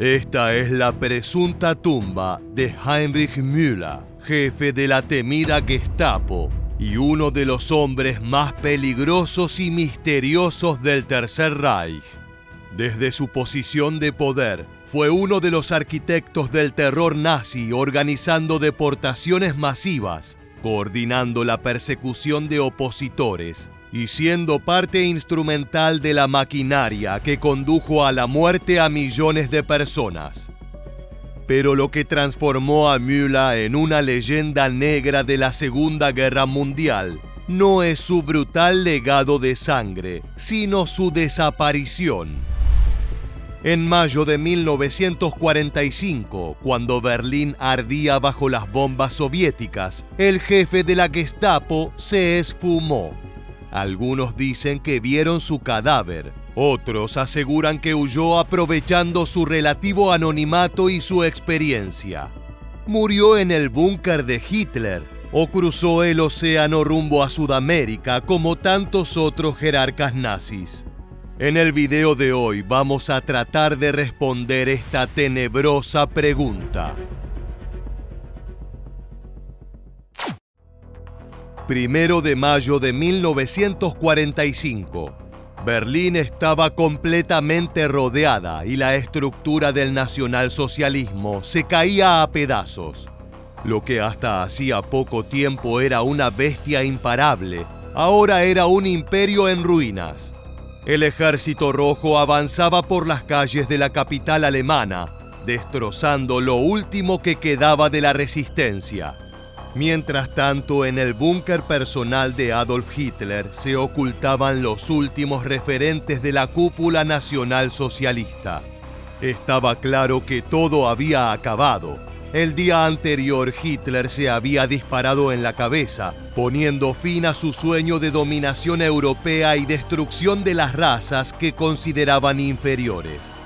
Esta es la presunta tumba de Heinrich Müller, jefe de la temida Gestapo y uno de los hombres más peligrosos y misteriosos del Tercer Reich. Desde su posición de poder, fue uno de los arquitectos del terror nazi, organizando deportaciones masivas, coordinando la persecución de opositores y siendo parte instrumental de la maquinaria que condujo a la muerte a millones de personas. Pero lo que transformó a Müller en una leyenda negra de la Segunda Guerra Mundial no es su brutal legado de sangre, sino su desaparición. En mayo de 1945, cuando Berlín ardía bajo las bombas soviéticas, el jefe de la Gestapo se esfumó. Algunos dicen que vieron su cadáver, otros aseguran que huyó aprovechando su relativo anonimato y su experiencia. Murió en el búnker de Hitler o cruzó el océano rumbo a Sudamérica como tantos otros jerarcas nazis. En el video de hoy vamos a tratar de responder esta tenebrosa pregunta. 1 de mayo de 1945. Berlín estaba completamente rodeada y la estructura del nacionalsocialismo se caía a pedazos. Lo que hasta hacía poco tiempo era una bestia imparable, ahora era un imperio en ruinas. El Ejército Rojo avanzaba por las calles de la capital alemana, destrozando lo último que quedaba de la resistencia. Mientras tanto, en el búnker personal de Adolf Hitler se ocultaban los últimos referentes de la cúpula nacional socialista. Estaba claro que todo había acabado. El día anterior, Hitler se había disparado en la cabeza, poniendo fin a su sueño de dominación europea y destrucción de las razas que consideraban inferiores.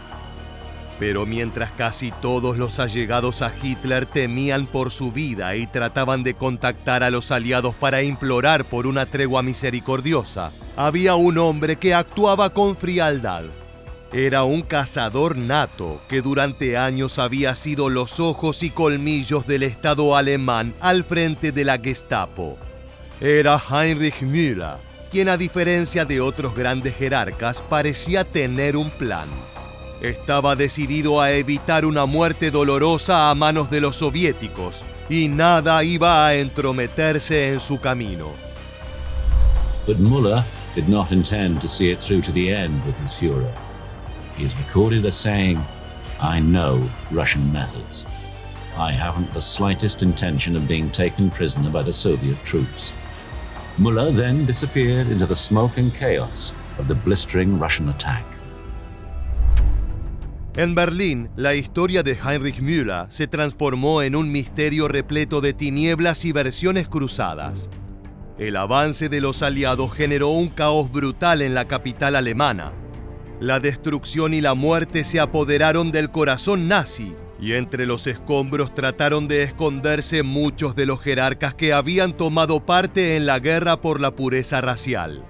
Pero mientras casi todos los allegados a Hitler temían por su vida y trataban de contactar a los aliados para implorar por una tregua misericordiosa, había un hombre que actuaba con frialdad. Era un cazador nato que durante años había sido los ojos y colmillos del Estado alemán al frente de la Gestapo. Era Heinrich Müller, quien a diferencia de otros grandes jerarcas parecía tener un plan. Estaba decidido a evitar una muerte dolorosa a manos de los soviéticos y nada iba a entrometerse en su camino. But Müller did not intend to see it through to the end with his Führer. He is recorded as saying, "I know Russian methods. I haven't the slightest intention of being taken prisoner by the Soviet troops." Müller then disappeared into the smoke and chaos of the blistering Russian attack. En Berlín, la historia de Heinrich Müller se transformó en un misterio repleto de tinieblas y versiones cruzadas. El avance de los aliados generó un caos brutal en la capital alemana. La destrucción y la muerte se apoderaron del corazón nazi, y entre los escombros trataron de esconderse muchos de los jerarcas que habían tomado parte en la guerra por la pureza racial.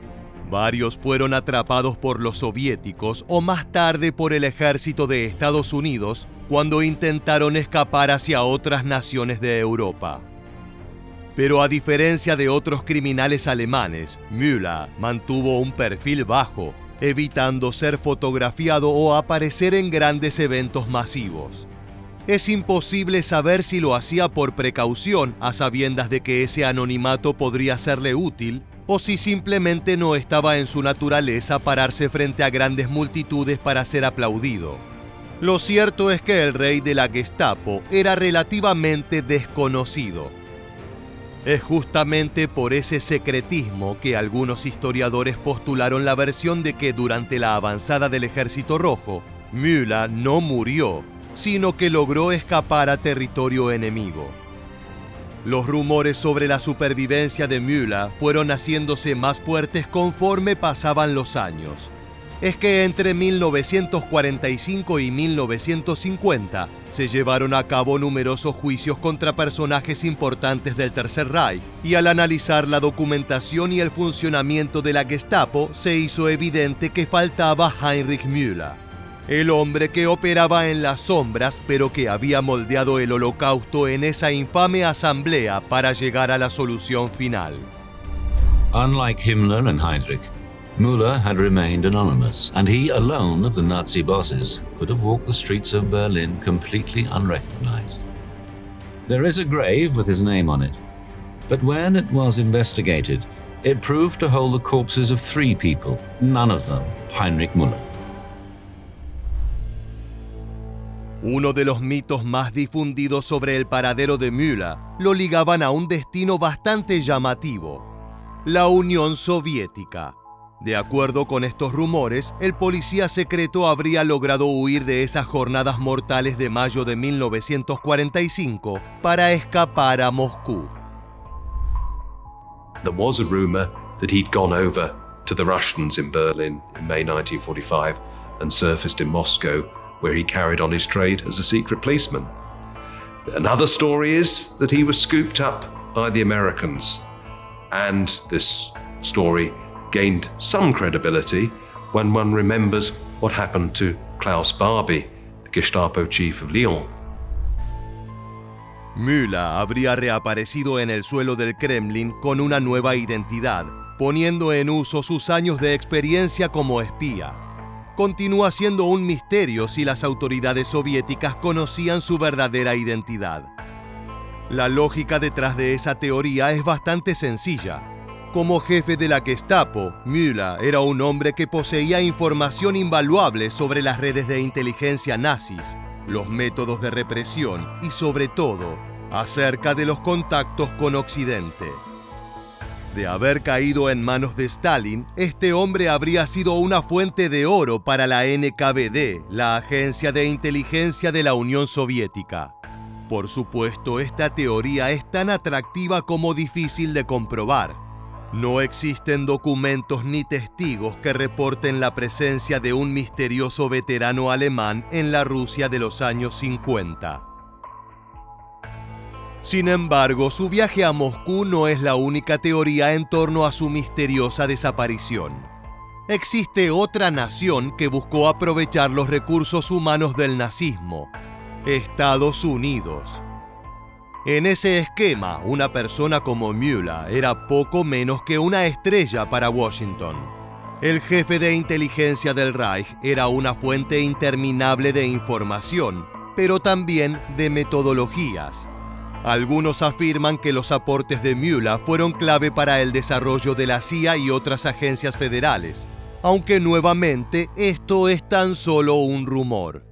Varios fueron atrapados por los soviéticos o más tarde por el ejército de Estados Unidos cuando intentaron escapar hacia otras naciones de Europa. Pero a diferencia de otros criminales alemanes, Müller mantuvo un perfil bajo, evitando ser fotografiado o aparecer en grandes eventos masivos. Es imposible saber si lo hacía por precaución, a sabiendas de que ese anonimato podría serle útil, o si simplemente no estaba en su naturaleza pararse frente a grandes multitudes para ser aplaudido. Lo cierto es que el rey de la Gestapo era relativamente desconocido. Es justamente por ese secretismo que algunos historiadores postularon la versión de que durante la avanzada del Ejército Rojo, Müller no murió, sino que logró escapar a territorio enemigo. Los rumores sobre la supervivencia de Müller fueron haciéndose más fuertes conforme pasaban los años. Es que entre 1945 y 1950 se llevaron a cabo numerosos juicios contra personajes importantes del Tercer Reich, y al analizar la documentación y el funcionamiento de la Gestapo se hizo evidente que faltaba Heinrich Müller. El hombre que operaba en las sombras, pero que había moldeado el Holocausto en esa infame asamblea para llegar a la solución final. Unlike Himmler and Heydrich, Müller had remained anonymous, and he alone of the Nazi bosses could have walked the streets of Berlin completely unrecognized. There is a grave with his name on it, but when it was investigated, it proved to hold the corpses of 3 people, none of them Heinrich Müller. Uno de los mitos más difundidos sobre el paradero de Müller lo ligaban a un destino bastante llamativo: la Unión Soviética. De acuerdo con estos rumores, el policía secreto habría logrado huir de esas jornadas mortales de mayo de 1945 para escapar a Moscú. There was a rumor that he'd gone over to the Russians in Berlin in May 1945 and surfaced in Moscow, where he carried on his trade as a secret policeman. Another story is that he was scooped up by the Americans, and this story gained some credibility when one remembers what happened to Klaus Barbie, the Gestapo chief of Lyon. Müller habría reaparecido en el suelo del Kremlin con una nueva identidad, poniendo en uso sus años de experiencia como espía. Continúa siendo un misterio si las autoridades soviéticas conocían su verdadera identidad. La lógica detrás de esa teoría es bastante sencilla. Como jefe de la Gestapo, Müller era un hombre que poseía información invaluable sobre las redes de inteligencia nazis, los métodos de represión y, sobre todo, acerca de los contactos con Occidente. De haber caído en manos de Stalin, este hombre habría sido una fuente de oro para la NKVD, la agencia de inteligencia de la Unión Soviética. Por supuesto, esta teoría es tan atractiva como difícil de comprobar. No existen documentos ni testigos que reporten la presencia de un misterioso veterano alemán en la Rusia de los años 50. Sin embargo, su viaje a Moscú no es la única teoría en torno a su misteriosa desaparición. Existe otra nación que buscó aprovechar los recursos humanos del nazismo: Estados Unidos. En ese esquema, una persona como Müller era poco menos que una estrella para Washington. El jefe de inteligencia del Reich era una fuente interminable de información, pero también de metodologías. Algunos afirman que los aportes de Müller fueron clave para el desarrollo de la CIA y otras agencias federales, aunque nuevamente esto es tan solo un rumor.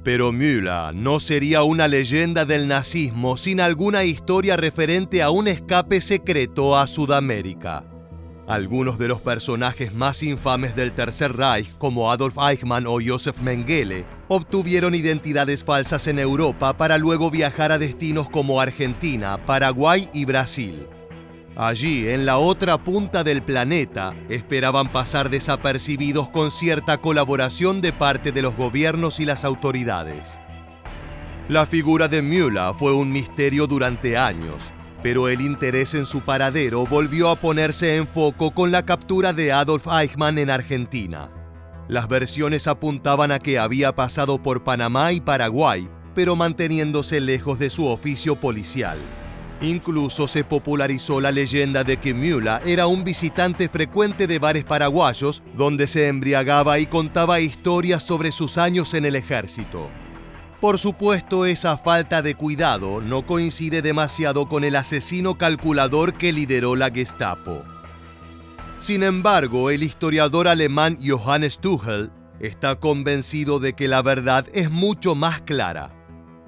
Pero Müller no sería una leyenda del nazismo sin alguna historia referente a un escape secreto a Sudamérica. Algunos de los personajes más infames del Tercer Reich, como Adolf Eichmann o Josef Mengele, obtuvieron identidades falsas en Europa para luego viajar a destinos como Argentina, Paraguay y Brasil. Allí, en la otra punta del planeta, esperaban pasar desapercibidos con cierta colaboración de parte de los gobiernos y las autoridades. La figura de Müller fue un misterio durante años, pero el interés en su paradero volvió a ponerse en foco con la captura de Adolf Eichmann en Argentina. Las versiones apuntaban a que había pasado por Panamá y Paraguay, pero manteniéndose lejos de su oficio policial. Incluso se popularizó la leyenda de que Müller era un visitante frecuente de bares paraguayos donde se embriagaba y contaba historias sobre sus años en el ejército. Por supuesto, esa falta de cuidado no coincide demasiado con el asesino calculador que lideró la Gestapo. Sin embargo, el historiador alemán Johannes Tuchel está convencido de que la verdad es mucho más clara.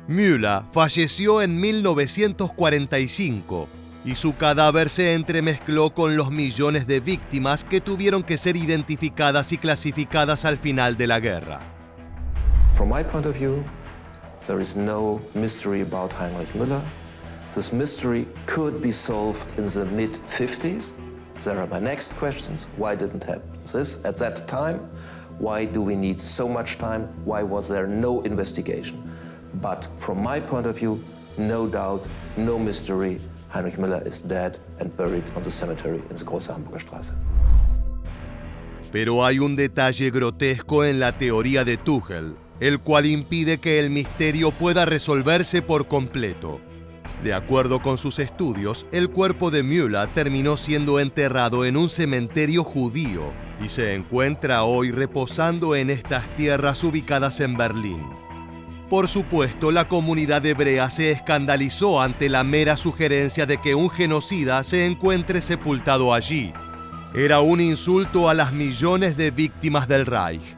Müller falleció en 1945 y su cadáver se entremezcló con los millones de víctimas que tuvieron que ser identificadas y clasificadas al final de la guerra. From my point of view, there is no mystery about Heinrich Müller. This mystery could be solved in the mid-50s. There are my next questions. Why didn't happen this at that time? Why do we need so much time? Why was there no investigation? But from my point of view, no doubt, no mystery. Heinrich Müller is dead and buried on the cemetery in the Große Hamburger Straße. Pero hay un detalle grotesco en la teoría de Tuchel, el cual impide que el misterio pueda resolverse por completo. De acuerdo con sus estudios, el cuerpo de Müller terminó siendo enterrado en un cementerio judío y se encuentra hoy reposando en estas tierras ubicadas en Berlín. Por supuesto, la comunidad hebrea se escandalizó ante la mera sugerencia de que un genocida se encuentre sepultado allí. Era un insulto a las millones de víctimas del Reich.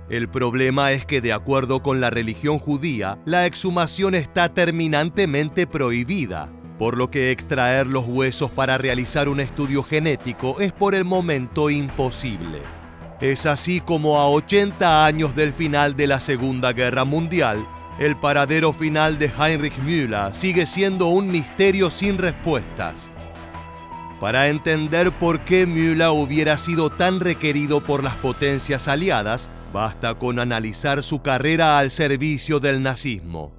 El problema es que, de acuerdo con la religión judía, la exhumación está terminantemente prohibida, por lo que extraer los huesos para realizar un estudio genético es por el momento imposible. Es así como a 80 años del final de la Segunda Guerra Mundial, el paradero final de Heinrich Müller sigue siendo un misterio sin respuestas. Para entender por qué Müller hubiera sido tan requerido por las potencias aliadas, basta con analizar su carrera al servicio del nazismo.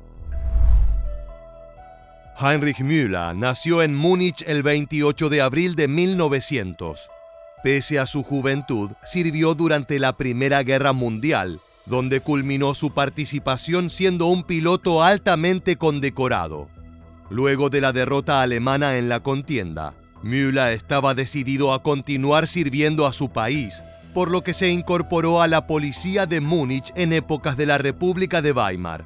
Heinrich Müller nació en Múnich el 28 de abril de 1900. Pese a su juventud, sirvió durante la Primera Guerra Mundial, donde culminó su participación siendo un piloto altamente condecorado. Luego de la derrota alemana en la contienda, Müller estaba decidido a continuar sirviendo a su país, por lo que se incorporó a la policía de Múnich en épocas de la República de Weimar.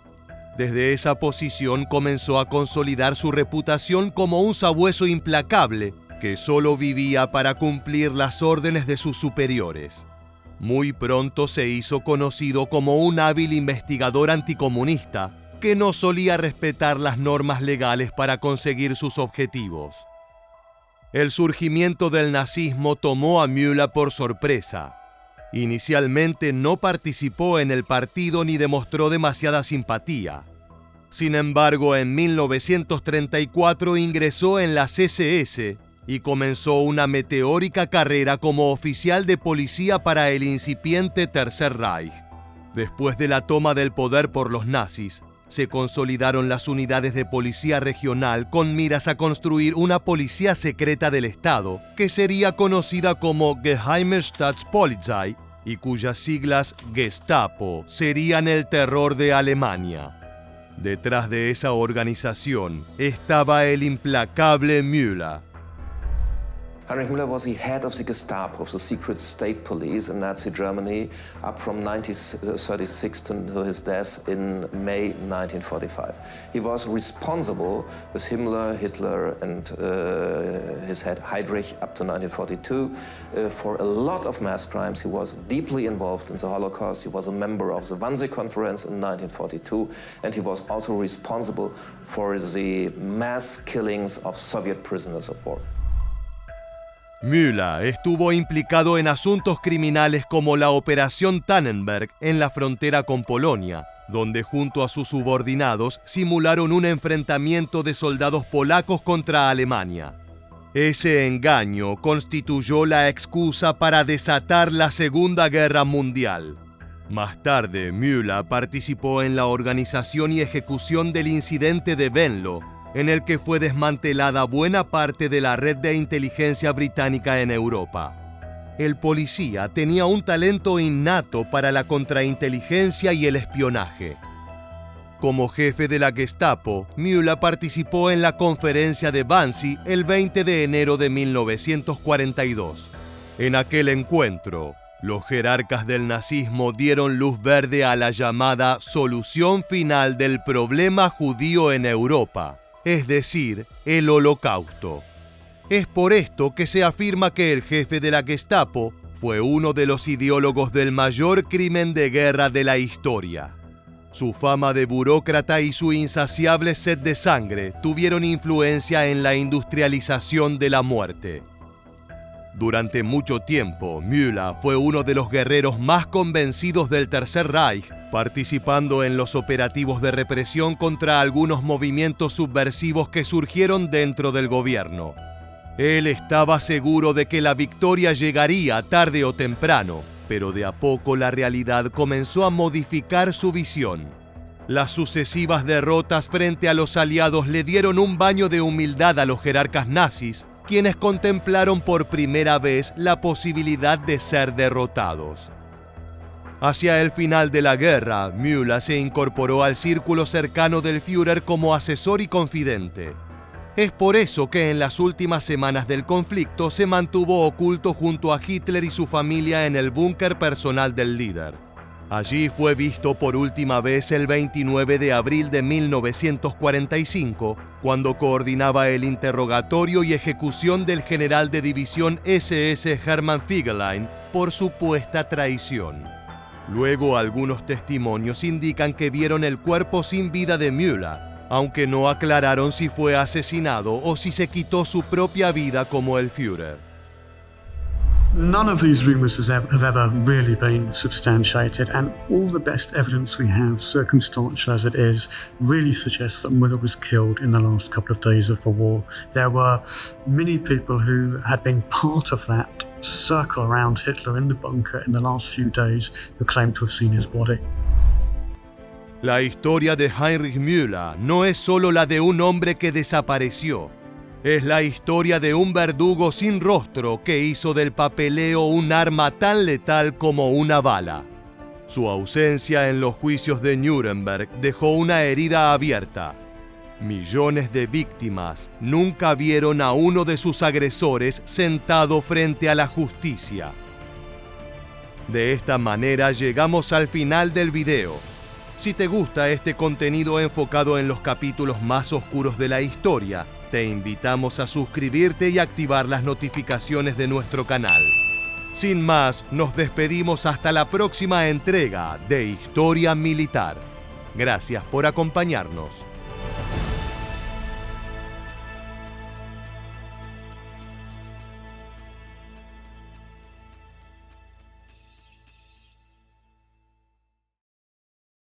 Desde esa posición comenzó a consolidar su reputación como un sabueso implacable que solo vivía para cumplir las órdenes de sus superiores. Muy pronto se hizo conocido como un hábil investigador anticomunista que no solía respetar las normas legales para conseguir sus objetivos. El surgimiento del nazismo tomó a Müller por sorpresa. Inicialmente no participó en el partido ni demostró demasiada simpatía. Sin embargo, en 1934 ingresó en la CSS y comenzó una meteórica carrera como oficial de policía para el incipiente Tercer Reich. Después de la toma del poder por los nazis, se consolidaron las unidades de policía regional con miras a construir una policía secreta del Estado, que sería conocida como Geheime Staatspolizei y cuyas siglas Gestapo serían el terror de Alemania. Detrás de esa organización estaba el implacable Müller. Heinrich Müller was the head of the Gestapo, of the secret state police in Nazi Germany, up from 1936 to his death in May 1945. He was responsible with Himmler, Hitler, and his head Heydrich up to 1942 for a lot of mass crimes. He was deeply involved in the Holocaust. He was a member of the Wannsee Conference in 1942, and he was also responsible for the mass killings of Soviet prisoners of war. Müller estuvo implicado en asuntos criminales como la Operación Tannenberg en la frontera con Polonia, donde junto a sus subordinados simularon un enfrentamiento de soldados polacos contra Alemania. Ese engaño constituyó la excusa para desatar la Segunda Guerra Mundial. Más tarde, Müller participó en la organización y ejecución del incidente de Venlo, en el que fue desmantelada buena parte de la red de inteligencia británica en Europa. El policía tenía un talento innato para la contrainteligencia y el espionaje. Como jefe de la Gestapo, Müller participó en la conferencia de Wannsee el 20 de enero de 1942. En aquel encuentro, los jerarcas del nazismo dieron luz verde a la llamada solución final del problema judío en Europa, es decir, el Holocausto. Es por esto que se afirma que el jefe de la Gestapo fue uno de los ideólogos del mayor crimen de guerra de la historia. Su fama de burócrata y su insaciable sed de sangre tuvieron influencia en la industrialización de la muerte. Durante mucho tiempo, Müller fue uno de los guerreros más convencidos del Tercer Reich, participando en los operativos de represión contra algunos movimientos subversivos que surgieron dentro del gobierno. Él estaba seguro de que la victoria llegaría tarde o temprano, pero de a poco la realidad comenzó a modificar su visión. Las sucesivas derrotas frente a los aliados le dieron un baño de humildad a los jerarcas nazis, quienes contemplaron por primera vez la posibilidad de ser derrotados. Hacia el final de la guerra, Müller se incorporó al círculo cercano del Führer como asesor y confidente. Es por eso que en las últimas semanas del conflicto se mantuvo oculto junto a Hitler y su familia en el búnker personal del líder. Allí fue visto por última vez el 29 de abril de 1945, cuando coordinaba el interrogatorio y ejecución del general de división SS Hermann Fegelein por supuesta traición. Luego, algunos testimonios indican que vieron el cuerpo sin vida de Müller, aunque no aclararon si fue asesinado o si se quitó su propia vida como el Führer. None of these rumours have ever really been substantiated, and all the best evidence we have, circumstantial as it is, really suggests that Müller was killed in the last couple of days of the war. There were many people who had been part of that circle around Hitler in the bunker in the last few days who claimed to have seen his body. La historia de Heinrich Müller no es solo la de un hombre que desapareció. Es la historia de un verdugo sin rostro que hizo del papeleo un arma tan letal como una bala. Su ausencia en los juicios de Nuremberg dejó una herida abierta. Millones de víctimas nunca vieron a uno de sus agresores sentado frente a la justicia. De esta manera llegamos al final del video. Si te gusta este contenido enfocado en los capítulos más oscuros de la historia, te invitamos a suscribirte y activar las notificaciones de nuestro canal. Sin más, nos despedimos hasta la próxima entrega de Historia Militar. Gracias por acompañarnos.